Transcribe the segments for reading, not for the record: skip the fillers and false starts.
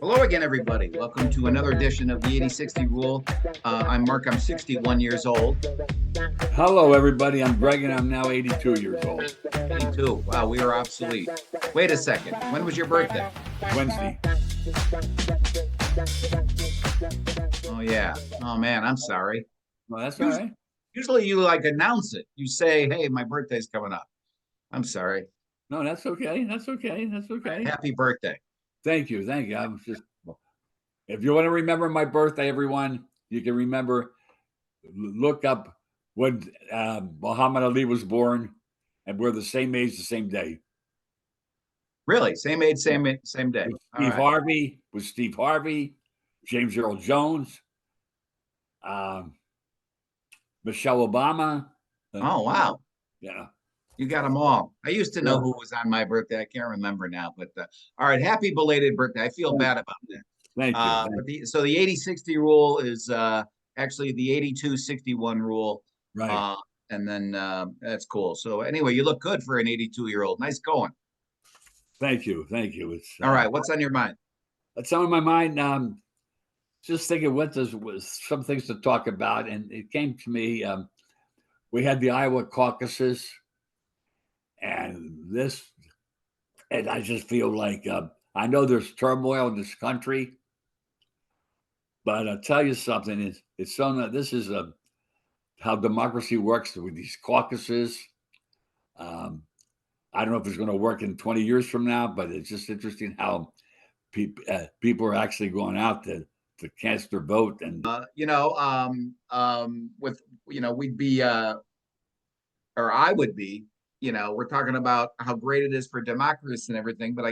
Hello again, everybody. Welcome to another edition of the 80-60 Rule. I'm Mark. I'm 61 years old. Hello, everybody. I'm Greg, and I'm now 82 years old. 82. Wow, we are obsolete. Wait a second. When was your birthday? Wednesday. Oh, yeah. Oh, man, I'm sorry. Well, that's all right. Usually you announce it. You say, hey, my birthday's coming up. I'm sorry. No, that's okay. That's okay. That's okay. Happy birthday. Thank you. Thank you. I'm just, if you want to remember my birthday, everyone, you can remember, look up when Muhammad Ali was born, and we're the same age, the same day. Really? Same age, same day. With Steve Harvey, James Earl Jones, Michelle Obama. Oh, wow. Yeah. You got them all. I used to know who was on my birthday. I can't remember now, but all right. Happy belated birthday. I feel bad about that. Thank you. But the 80-60 rule is actually the 82-61 rule. Right. And then that's cool. So anyway, you look good for an 82-year-old. Nice going. Thank you. Thank you. It's all right. What's on your mind? What's on my mind? Just thinking what was some things to talk about. And it came to me, we had the Iowa caucuses and I just feel like, I know there's turmoil in this country, but I'll tell you something, it's so this is how democracy works with these caucuses. I don't know if it's going to work in 20 years from now, but it's just interesting how people are actually going out to cast their vote. And we'd be or I would be, we're talking about how great it is for democracy and everything, but I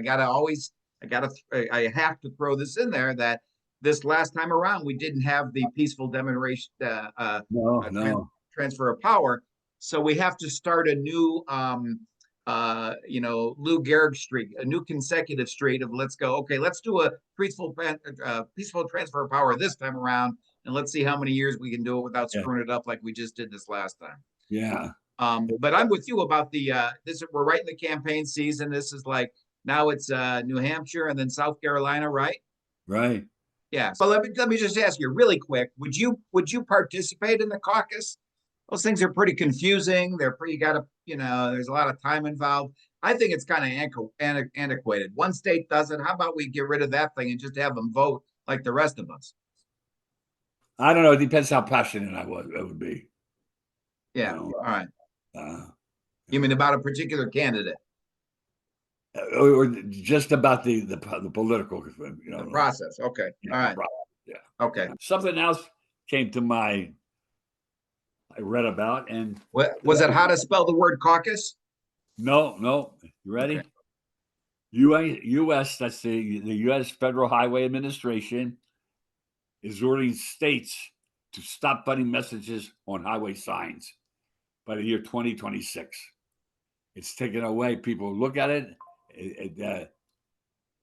have to throw this in there that this last time around we didn't have the peaceful demonstration transfer of power, so we have to start a new Lou Gehrig streak, a new consecutive streak of let's do a peaceful transfer of power this time around, and let's see how many years we can do it without screwing it up like we just did this last time. Yeah. But I'm with you about we're right in the campaign season. This is now it's New Hampshire and then South Carolina, right? Right. Yeah. So let me just ask you really quick. Would you participate in the caucus? Those things are pretty confusing. There's a lot of time involved. I think it's kind of antiquated. One state does it. How about we get rid of that thing and just have them vote like the rest of us? I don't know. It depends how passionate I would be. Yeah. All right. You mean about a particular candidate? Or just about the political, the process. Okay. All right. Yeah. Okay. Something else came to mind. I read about, and was it how to spell the word caucus? No. You ready? Okay. U.S. That's the U.S. Federal Highway Administration is ordering states to stop putting messages on highway signs by the year 2026. It's taken away. People look at it,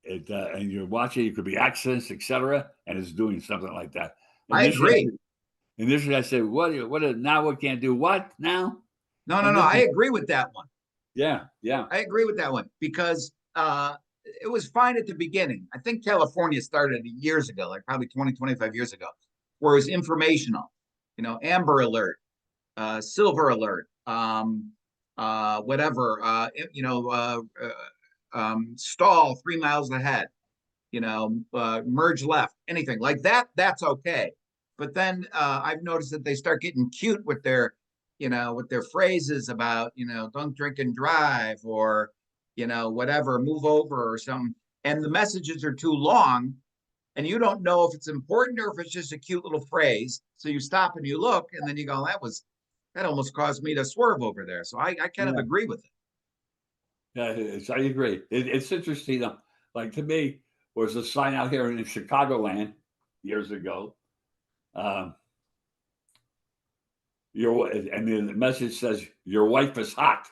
and you're watching. It could be accidents, etc., and it's doing something like that. I agree. Initially, I said, "What? Now we can't do what now?" No. I agree with that one. Yeah. I agree with that one because it was fine at the beginning. I think California started years ago, like probably 20, 25 years ago, where it was informational. Amber Alert, Silver Alert, whatever. Stall 3 miles ahead. Merge left, anything like that. That's okay. But then I've noticed that they start getting cute with their phrases about, don't drink and drive or, whatever, move over or something. And the messages are too long and you don't know if it's important or if it's just a cute little phrase. So you stop and you look and then you go, that almost caused me to swerve over there. So I kind of agree with it. Yeah, I agree. It's interesting. Like to me, there was a sign out here in Chicagoland years ago. And the message says, "Your wife is hot."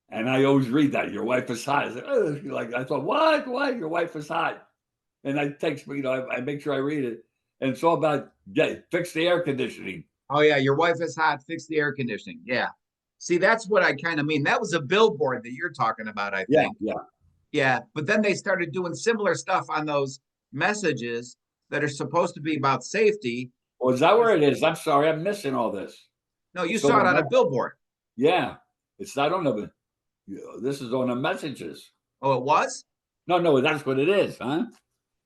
And I always read that, "Your wife is hot." I thought, what? Your wife is hot? And I text me, I make sure I read it. And it's all about fix the air conditioning. Oh yeah, your wife is hot. Fix the air conditioning. Yeah. See, that's what I kind of mean. That was a billboard that you're talking about, I Yeah, think. yeah. Yeah, but then they started doing similar stuff on those messages that are supposed to be about safety. Well, is that where it is? I'm sorry, I'm missing all this. No, you It's on saw it on the a billboard. yeah. It's not on the. This is on the messages. Oh, it was? No, that's what it is, huh?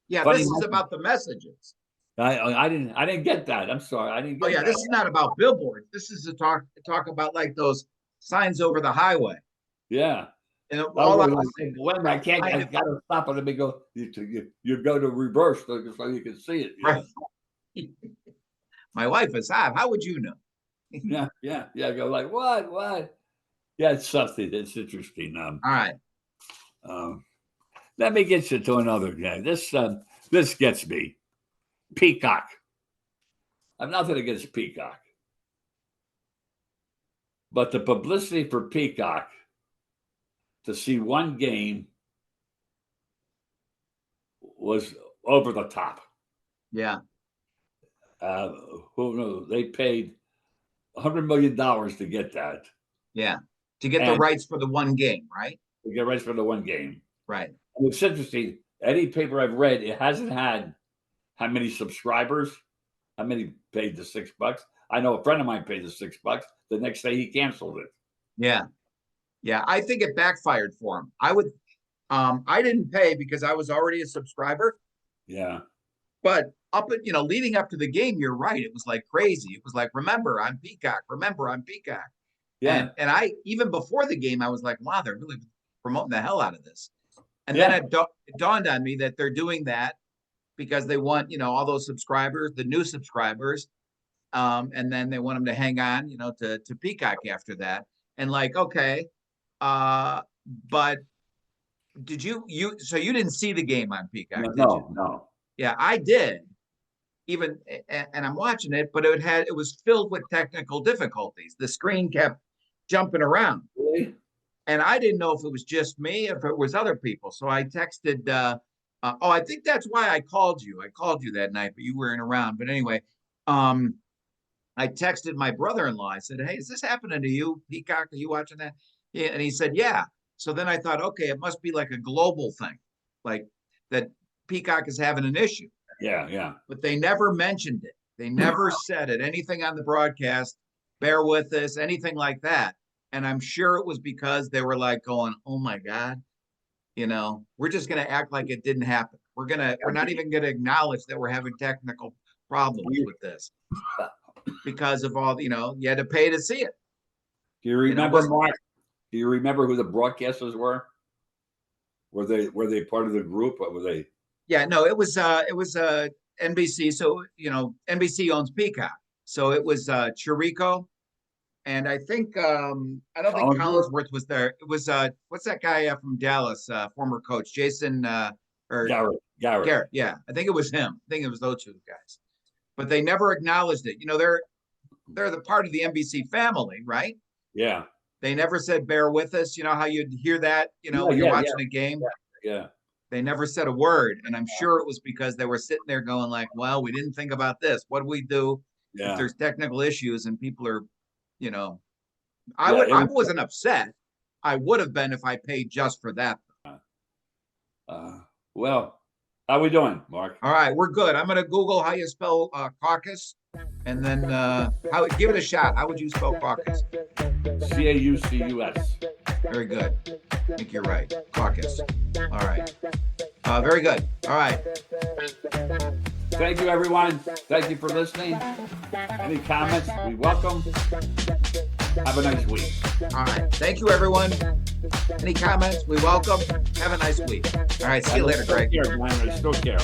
Yeah, Funny. this is about the messages. I didn't get that. I'm sorry, I didn't Oh get yeah, that. this is not about billboards. This is a talk about like those signs over the highway. Yeah. And I all I was was like, wait a minute, I can't. I saying, gotta stop it. Let me go. You go to reverse so you can see it. right. My wife is hot. How would you know? Yeah. Go like what? Yeah, it's something. It's interesting. All right. Um, let me get you to another guy. This gets me. Peacock. I'm nothing against Peacock, but the publicity for Peacock to see one game was over the top. Yeah. Who knows? They paid $100 million to get that. Yeah. To get the And rights for the one game, right? to get rights for the one game. Right. And it's interesting. Any paper I've read, it hasn't had how many subscribers, how many paid the $6. I know a friend of mine paid the $6. The next day he canceled it. Yeah. Yeah. I think it backfired for him. I didn't pay because I was already a subscriber, Yeah. but leading up to the game, you're right. It was like crazy. It was like, remember, I'm Peacock. Remember, I'm Peacock. Yeah. And I, even before the game, I was like, wow, they're really promoting the hell out of this. And Yeah. then it dawned on me that they're doing that because they want, all those subscribers, the new subscribers. And then they want them to hang on, to Peacock after that. And like, okay, but so you didn't see the game on Peacock, did you? No. Yeah, I did. And I'm watching it, but it was filled with technical difficulties. The screen kept jumping around. Really? And I didn't know if it was just me, if it was other people. So I texted, I think that's why I called you. I called you that night, but you weren't around. But anyway, I texted my brother-in-law. I said, hey, is this happening to you, Peacock? Are you watching that? Yeah. And he said, yeah. So then I thought, okay, it must be like a global thing, like that Peacock is having an issue. Yeah. But they never mentioned it. They never said it, anything on the broadcast, bear with us, anything like that. And I'm sure it was because they were like going, oh my God, we're just going to act like it didn't happen. We're not even going to acknowledge that we're having technical problems with this because of all, you had to pay to see it. Do you remember, Mark? Do you remember who the broadcasters were? Were they part of the group, or were they? Yeah, no, it was NBC. So NBC owns Peacock, so it was Chirico, and I think I don't think Collinsworth was there. It was what's that guy from Dallas, former coach Jason or Garrett. Yeah, I think it was him. I think it was those two guys, but they never acknowledged it. They're the part of the NBC family, right? Yeah. They never said bear with us. You know how you'd hear that, when you're watching a game. Yeah. They never said a word, and I'm sure it was because they were sitting there going like, well, we didn't think about this. What do we do if there's technical issues and people are, I wasn't upset. I would have been if I paid just for that. Well, how we doing, Mark? All right, we're good. I'm going to Google how you spell caucus, and then give it a shot. How would you spell caucus? Caucus. Very good. I think you're right. Caucus. All right. Very good. All right. Thank you, everyone. Thank you for listening. Any comments? We welcome. Have a nice week. All right. Thank you, everyone. Any comments? We welcome. Have a nice week. All right. See you later, Greg. I still care.